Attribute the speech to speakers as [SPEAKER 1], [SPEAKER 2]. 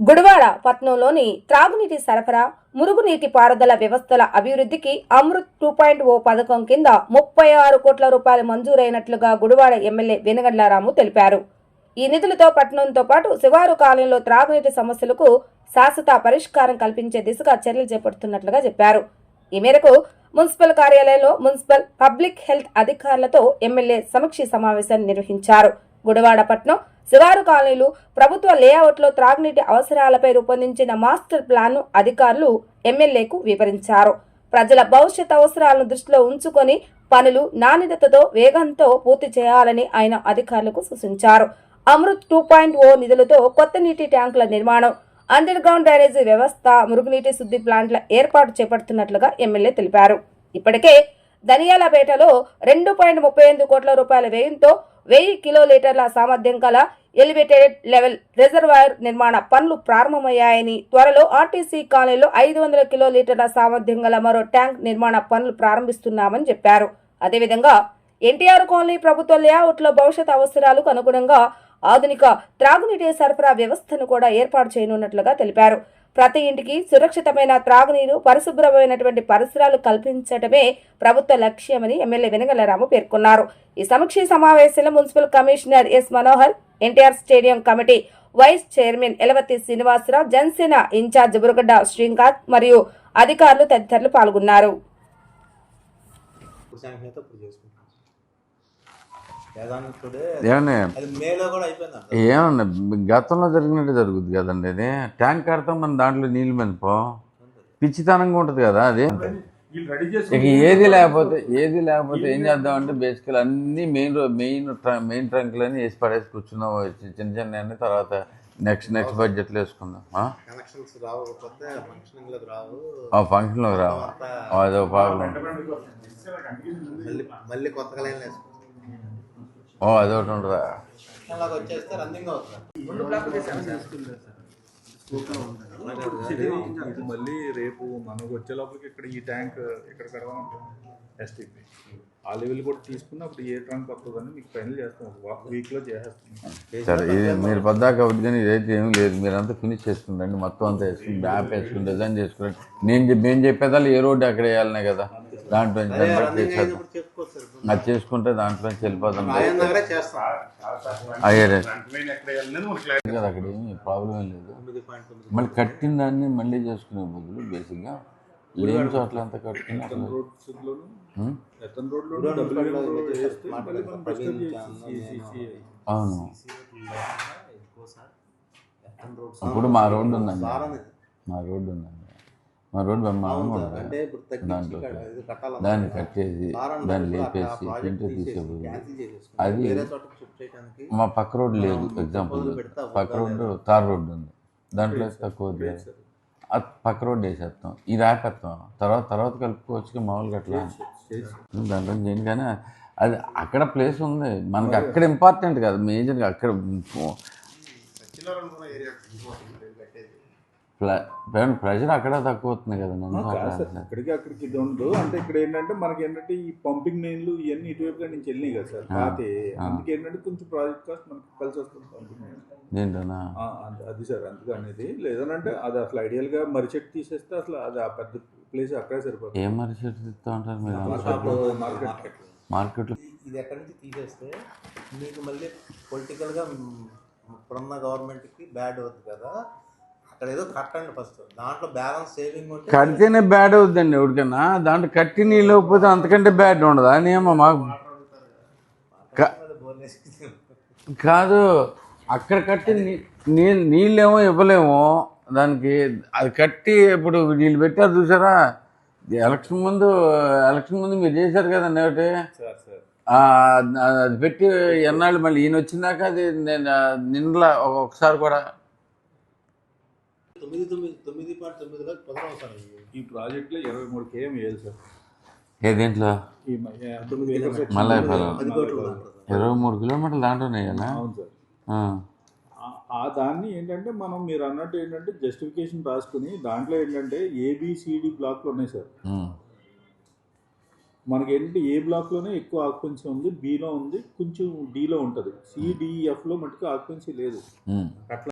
[SPEAKER 1] గుడివాడ పట్టణంలోని త్రాగునీటి సరఫరా, మురుగునీటి పారుదల వ్యవస్థల అభివృద్ధికి అమృత్ 2.0 పథకం కింద 36 కోట్ల రూపాయలు మంజూరైనట్లుగా గుడివాడ ఎమ్మెల్యే వెనుగండ్ల రాము తెలిపారు. ఈ నిధులతో పట్టణంతో పాటు శివారు కాలనీలో త్రాగునీటి సమస్యలకు శాశ్వత పరిష్కారం కల్పించే దిశగా చర్యలు చేపడుతున్నట్లుగా చెప్పారు. ఈ మేరకు మున్సిపల్ కార్యాలయంలో మున్సిపల్ పబ్లిక్ హెల్త్ అధికారులతో ఎమ్మెల్యే సమీక్ష సమావేశాన్ని నిర్వహించారు. గుడివాడ పట్టణం శివారు కాలనీలు ప్రభుత్వ లేఅవుట్లో త్రాగునీటి అవసరాలపై రూపొందించిన మాస్టర్ ప్లాన్ ను అధికారులు ఎమ్మెల్యేకు వివరించారు. ప్రజల భవిష్యత్ అవసరాలను దృష్టిలో ఉంచుకొని పనులు నాణ్యతతో వేగంతో పూర్తి చేయాలని ఆయన అధికారులకు సూచించారు. అమృత్ 2.0 నిధులతో కొత్త నీటి ట్యాంకుల నిర్మాణం, అండర్ గ్రౌండ్ డ్రైనేజీ వ్యవస్థ, మురుగునీటి శుద్ధి ప్లాంట్ల ఏర్పాటు చేపడుతున్నట్లుగా ఎమ్మెల్యే తెలిపారు. ఇప్పటికే ధనియాలపేటలో 2.38 కోట్ల రూపాయల వ్యయంతో 1000 కిలోలీటర్ల సామర్థ్యం గల ఎలివేటెడ్ లెవెల్ రిజర్వాయర్ నిర్మాణ పనులు ప్రారంభమయ్యాయని, త్వరలో ఆర్టీసీ కాలనీలో 500 కిలోలీటర్ల సామర్థ్యం గల మరో ట్యాంక్ నిర్మాణ పనులు ప్రారంభిస్తున్నామని చెప్పారు. అదేవిధంగా ఎన్టీఆర్ కాలనీ ప్రభుత్వ లేఅవుట్లో భవిష్యత్ అవసరాలకు అనుగుణంగా ఆధునిక త్రాగునీటి సరఫరా వ్యవస్థను కూడా ఏర్పాటు చేయనున్నట్లుగా తెలిపారు. ప్రతి ఇంటికి సురక్షితమైన త్రాగునీరు, పరిశుభ్రమైనటువంటి పరిసరాలు కల్పించడమే ప్రభుత్వ లక్ష్యమని ఎమ్మెల్యే వెనుగండ్ల రాము పేర్కొన్నారు. ఈ సమీక్ష సమావేశంలో municipal commissioner S Manohar, NTR stadium committee vice chairman Elavathi Srinivasa Rao, Janasena incharge Buragadda Srikanth మరియు అధికారులు తదితరులు పాల్గొన్నారు.
[SPEAKER 2] ఏమన్నా గతంలో జరిగినట్టు జరుగుతుంది కదండి. అది ట్యాంక్ కడతాం, మన దాంట్లో నీళ్ళు మెనిపో పిచ్చితనంగా ఉంటుంది కదా. అది ఇక ఏది లేకపోతే ఏం చేద్దామంటే బేసికల్ అన్ని మెయిన్ ట్రంక్లన్నీ వేసి పడేసి కూర్చున్నాం. చిన్న చిన్న అన్ని తర్వాత నెక్స్ట్ బడ్జెట్లో వేసుకుందాం. ఫంక్షన్లోకి రావు, అదో ప్రాబ్లం. అదొకటి ఉండదా?
[SPEAKER 3] మళ్ళీ రేపు మనకు వచ్చే లోపలికి ఇక్కడ ఈ ట్యాంక్ ఇక్కడ కడదామంటాం. ఎస్టీపీ ఆ లెవెల్ కూడా తీసుకున్నప్పుడు ఏ ట్యాంక్ వస్తుందని మీకు ఫైనల్ చేస్తాం. వీక్లో చేసేస్తాం.
[SPEAKER 2] సరే, ఇది మీరు పద్దాక అవుతుంది కానీ ఇదైతే ఏమీ లేదు. మీరంతా ఫినిష్ చేసుకుంటండి, మొత్తం అంతా వేసుకుని మ్యాప్ వేసుకుని డిజైన్ చేసుకుని మేము చెప్పేదాళ్ళు ఏ రోడ్డు అక్కడ వేయాలనే కదా. దాంట్లో అది చేసుకుంటే దాంట్లో వెళ్ళిపోతాం కదా. అక్కడ ఏమి ప్రాబ్లం ఏం లేదు. మళ్ళీ కట్టిన దాన్ని మళ్ళీ చేసుకునే బదులు బేసిక్గా లేని చోట్ల అంతా కట్టుకుని అవును. ఇప్పుడు మా రోడ్డు ఉందండి, మా రోడ్డు బ్రహ్మాండంగా ఉంటుంది. దాంట్లో దాన్ని కట్టేసి దాన్ని లేపేసి ఇంట్లో తీసేపోయి అది మా పక్క రోడ్డు లేదు. ఎగ్జాంపుల్ పక్క రోడ్డు తార్ రోడ్డు ఉంది, దాంట్లో తక్కువ అది పక్క రోడ్డు వేసేస్తాం, ఇది ఆపేస్తాం. తర్వాత కలుపుకోవచ్చు మామూలుగా అట్లా దాంట్లో చేయండి. కానీ అది అక్కడ ప్లేస్ ఉంది మనకి, అక్కడ ఇంపార్టెంట్ కాదు మేజర్గా. అక్కడ ప్రెషర్ అక్కడ తక్కువ అవుతుంది కదా.
[SPEAKER 3] అక్కడికి ఇది ఉండదు. అంటే ఇక్కడ ఏంటంటే మనకి ఏంటంటే ఈ పంపింగ్ మెయిన్లు ఇవన్నీ ఇటువైపుగా నుంచి వెళ్ళినాయి కదా సార్. అందుకే ఏంటంటే కొంచెం ప్రాజెక్ట్ కాస్ట్ మనకి కలిసి వస్తుంది పంపింగ్ మెయిన్
[SPEAKER 2] ఏంటన్నా
[SPEAKER 3] అది సార్. అందుకే అనేది లేదనంటే అది అసలు ఐడియల్ గా మరిచెట్టు తీసేస్తే అసలు అది ఆ పెద్ద ప్లేస్ అక్కడే సరిపోతుంది.
[SPEAKER 2] ఏం మరిచెట్టు తీస్తా ఉంటారు మీరు మార్కెట్లో?
[SPEAKER 4] ఇది ఎక్కడి నుంచి తీసేస్తే మీకు మళ్ళీ పొలిటికల్గా ఇప్పుడున్న గవర్నమెంట్కి బ్యాడ్ అవుతుంది కదా. అక్కడ ఏదో కట్టండి ఫస్ట్, దాంట్లో బ్యాలెన్స్ సేవింగ్ ఉంటే
[SPEAKER 2] కడితేనే బ్యాడ్ అవుతుందండి ఎవరికైనా. దాంట్లో కట్టి నీళ్ళు పోతే అంతకంటే బ్యాడ్ ఉండదా? నేమో మాకు కాదు, అక్కడ కట్టి నీళ్ళేమో ఇవ్వలేము దానికి. అది కట్టి ఇప్పుడు వీళ్ళు పెట్టారు చూసారా, ఎలక్షన్ ముందు మీరు చేశారు కదండి ఒకటి. అది పెట్టి ఎన్నాళ్ళు మళ్ళీ ఈయన వచ్చిందాక అది నిండ్ల ఒకసారి కూడా
[SPEAKER 4] 9.9
[SPEAKER 3] ఈ ప్రాజెక్ట్లో 23 km వేయాలి సార్.
[SPEAKER 2] ఏ దేంట్లో? మళ్ళీ 23 కిలోమీటర్లు దాంట్లోనే వేయాలా?
[SPEAKER 3] అవును సార్. దాన్ని ఏంటంటే మీరు అన్నట్టు ఏంటంటే జస్టిఫికేషన్ రాసుకుని దాంట్లో ఏంటంటే ABCD బ్లాక్లు ఉన్నాయి సార్. మనకి ఏంటంటే ఏ బ్లాక్లోనే ఎక్కువ ఆక్యుపెన్సీ ఉంది, బిలో ఉంది, కొంచెం డిలో ఉంటుంది, CDEFలో మటుకు ఆక్యుపెన్సీ లేదు. అట్లా